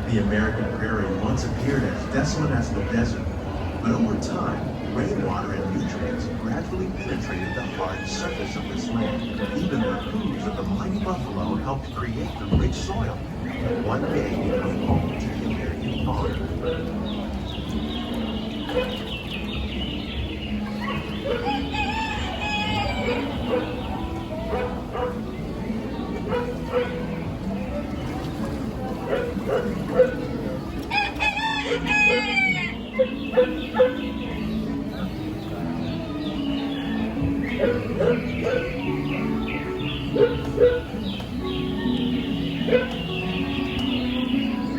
The American prairie once appeared as desolate as the desert, but over time, rainwater and nutrients gradually penetrated the hard surface of this land. Even the hooves of the mighty buffalo helped create the rich soil that one day became home to the American fauna.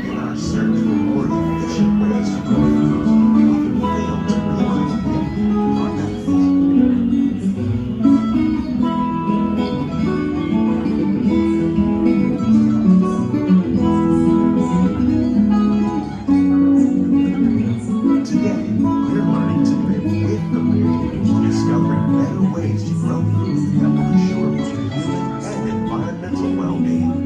In our search for more efficient ways to grow food, we often fail to realize our benefits. Today, we're learning to live with the land, discovering better ways to grow food that will assure both human and environmental well-being.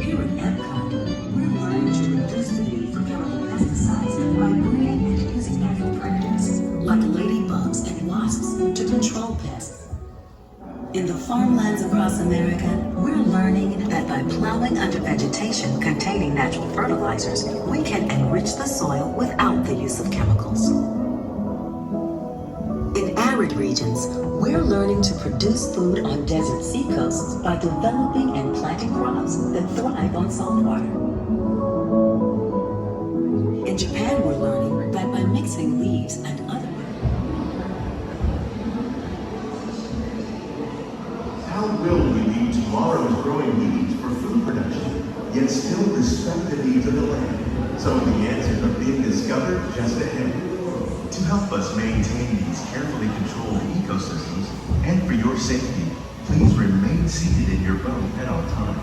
Here at Epcot, we're learning to reduce the need for chemical pesticides by breeding and using natural predators, like ladybugs and wasps, to control pests. In the farmlands across America, we're learning that by plowing under vegetation containing natural fertilizers, we can enrich the soil without the use of chemicals. In arid regions, we're learning to produce food on desert seacoasts by developing and planting crops that thrive on salt water. In Japan, we're learning that by mixing leaves and other How will we meet tomorrow's growing needs for food production, yet still respect the needs of the land? Some of the answers are being discovered just ahead. To help us maintain these carefully controlled ecosystems, and for your safety, please remain seated in your boat at all times.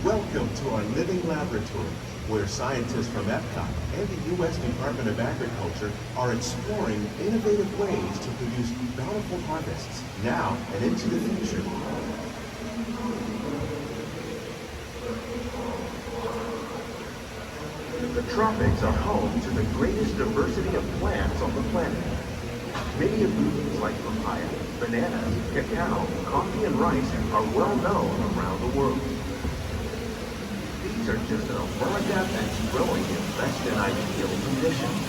Welcome to our living laboratory, where scientists from Epcot and the U.S. Department of Agriculture are exploring innovative ways to produce bountiful harvests now and into the future. The tropics are home to the greatest diversity of plants on the planet. Many of these, like papaya, bananas, cacao, coffee, and rice, are well known around the world. These are just well adapted to growing in less than ideal conditions.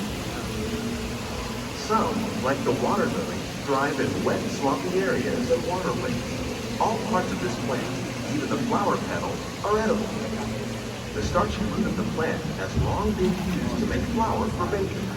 Some, like the water lily, thrive in wet, swampy areas and waterways. All parts of this plant, even the flower petals, are edible. The starchy root of the plant has long been used to make flour for baking.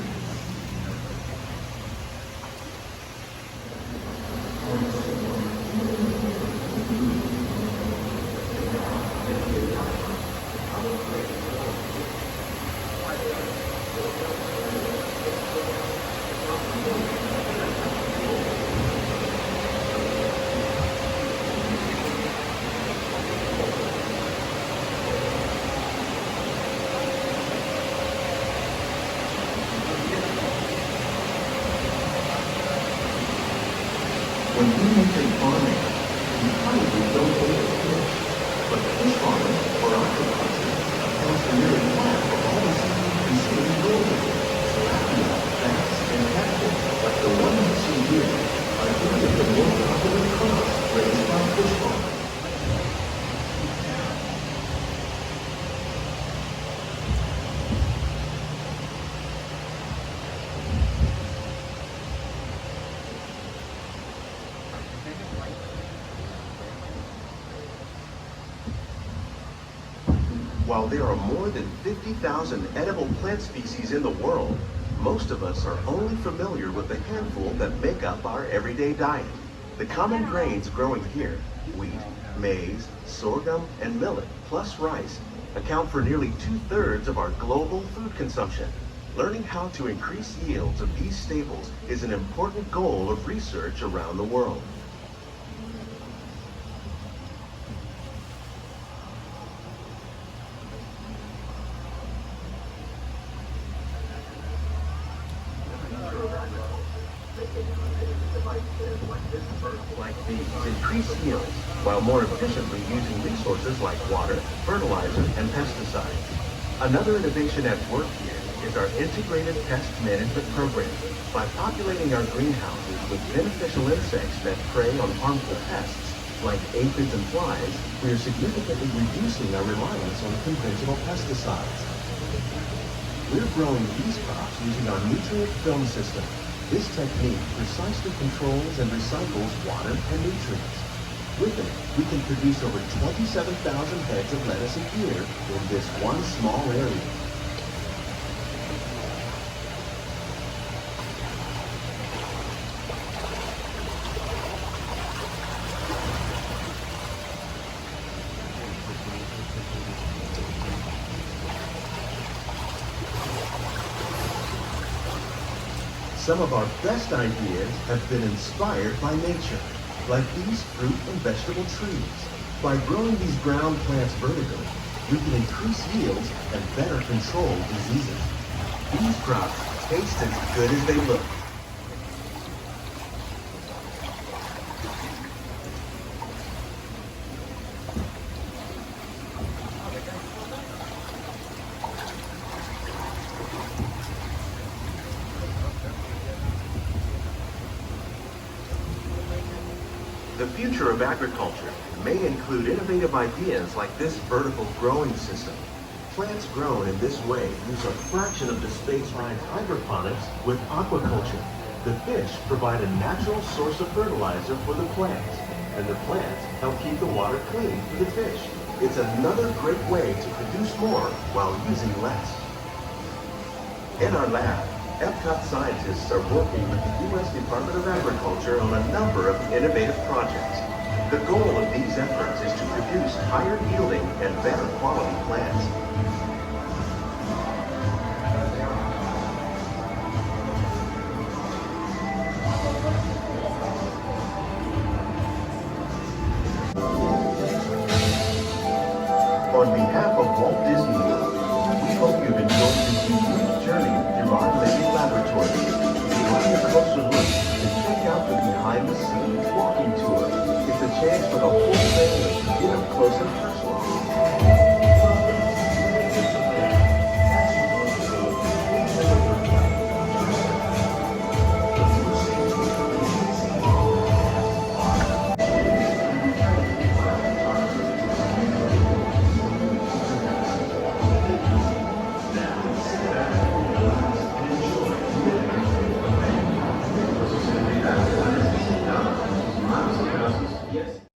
When we mention farming, we probably don't think of fish, but fish farming or aquaculture accounts for nearly half of all the seafood consumed globally. Tilapia, bass, and catfish, like the one you see here, are three of the more popular crops raised by fish farming. While there are more than 50,000 edible plant species in the world, most of us are only familiar with the handful that make up our everyday diet. The common grains growing here, wheat, maize, sorghum, and millet, plus rice, account for nearly 2/3 of our global food consumption. Learning how to increase yields of these staples is an important goal of research around the world. Like these increase yields while more efficiently using resources like water, fertilizer, and pesticides. Another innovation at work here is our integrated pest management program. By populating our greenhouses with beneficial insects that prey on harmful pests, like aphids and flies, we are significantly reducing our reliance on conventional pesticides. We're growing these crops using our nutrient film system. This technique precisely controls and recycles water and nutrients. With it, we can produce over 27,000 heads of lettuce a year in this one small area. Some of our best ideas have been inspired by nature, like these fruit and vegetable trees. By growing these ground plants vertically, we can increase yields and better control diseases. These crops taste as good as they look. The future of agriculture may include innovative ideas like this vertical growing system. Plants grown in this way use a fraction of the space combines hydroponics with aquaculture. The fish provide a natural source of fertilizer for the plants, and the plants help keep the water clean for the fish. It's another great way to produce more while using less. In our lab, Epcot scientists are working with the U.S. Department of Agriculture on a number of innovative projects. The goal of these efforts is to produce higher yielding and better quality plants. On behalf of Walt Disney World, we hope you've enjoyed this unique journey through our living laboratory. Taking a closer look